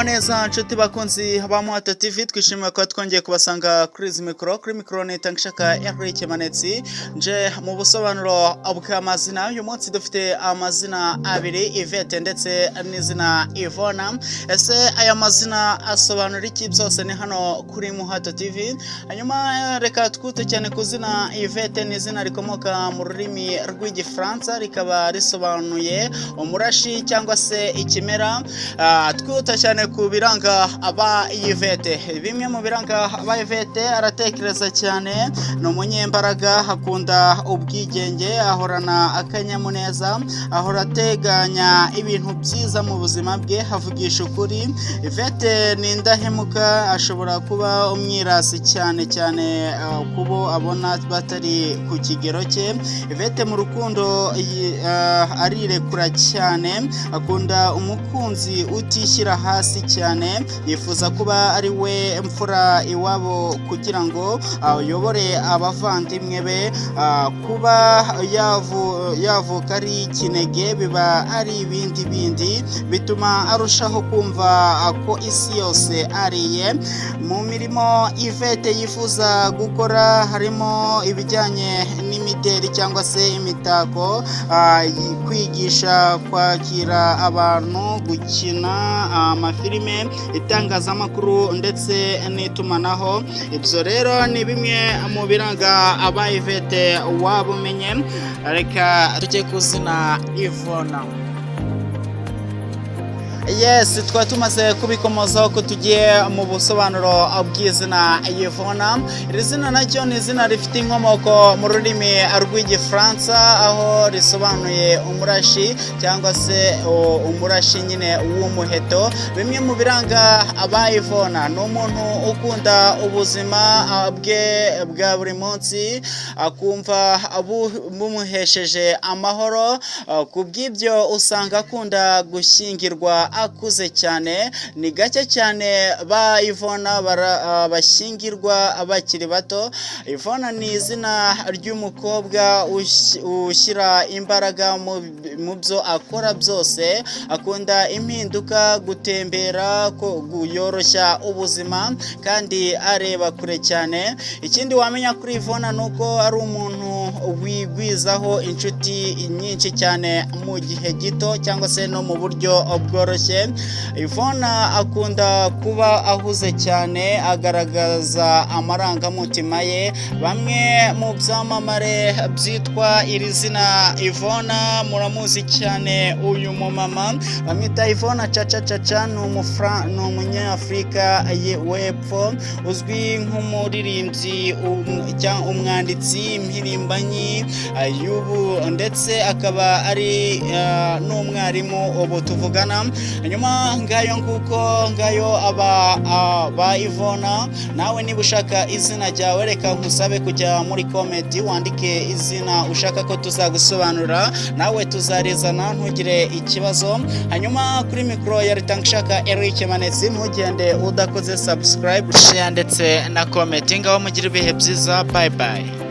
muraho neza nshuti bakunzi ba Muhato TV, twishimiye ko twongeye kubasanga kuri izi mikoro. Kuri mikoro ni Tangishaka Eric Manetsi, nje mu busobanuro bw'amazina. Uyu munsi dufite amazina abiri, Yvette ndetse n'izina Ivona. Ese aya mazina asobanura iki? Byose ni hano kuri Muhato TV. Hanyuma reka twite cyane ku zina Yvette. Ni izina rikomoka mu rurimi rw'igifaransa, rikaba risobanuye umurashi cyangwa se ikimera. Twita cyane ku biranga aba Yvette. Bimwe mu biranga aba Yvette: aratekereza cyane, ni umunyembaraga, akunda ubwigenge, ahorana akanyamuneza, ahora ateganya ibintu byiza mu buzima bwe, havugisha ukuri. Yvette ni indahemuka, ashobora kuba umwirasi cyane cyane kubo abona batari ku kigero cye. Yvette mu rukundo arirekura cyane, akunda umukunzi utishyira hasi cyane, yifuza kuba ari we mfura iwabo kugira ngo ayobore abavandimwe be. Kuba yavuka ari kinege biba ari ibindi bituma arushaho kumva ko isi yose ariye. Mu mirimo Yvette yifuza gukora harimo ibijyanye n'imideri cyangwa se imitako, kwigisha, kwakira abantu, gukina amafilime, itangazamakuru ndetse n'itumanaho. Ibyo rero ni bimwe mu biranga aba Yvette wabumenye. Reka tujye ku zina Ivona. Yes, twari tumaze kubikomozaho ko tugiye mu busobanuro bw'izina Ivona. Iri zina naryo ni izina rifite inkomoko mu rurimi rw'igifaransa, aho risobanuye umurashi cyangwa se umurashi nyine w'umuheto. Bimwe mu biranga aba Ivona: ni umuntu ukunda ubuzima bwe bwa buri munsi, akumva bumuhesheje amahoro. Ku bw'ibyo usanga akunda gushyingirwa akuze cyane. Ni gake cyane ba Ivona bashyingirwa bakiri bato. Ivona ni izina ry'umukobwa ushyira imbaraga mu byo akora byose, akunda impinduka, gutembera, yoroshya ubuzima kandi areba kure cyane. Ikindi wamenya kuri Ivona ni uko ari umuntu wigwizaho inshuti nyinshi cyane mu gihe gito cyangwa se no mu buryo bworoshye. Ivona akunda kuba ahuze cyane, agaragaza amarangamutima ye. Bamwe mu byamamare byitwa iri zina Ivona muramuzi cyane. Uyu mumama bamwita Ivona Chacha, ni umunyafurika w'epfo, uzwi nk'umuririmbyi, umwanditsi, impirimbanyi y'ubu ndetse akaba ari n'umwarimu ubu tuvugana. Hanyuma ngayo aba Ivona. Nawe niba ushaka izina ryawe, reka nkusabe kujya muri komenti wandike izina ushaka ko tuzagusobanura, nawe tuzarizana ntugire ikibazo. Hanyuma kuri mikoro ya Tangishaka Eric Manetsi, ntugende udakoze subscribe, share ndetse na comment. Ngaho mugire ibihe byiza, bye bye.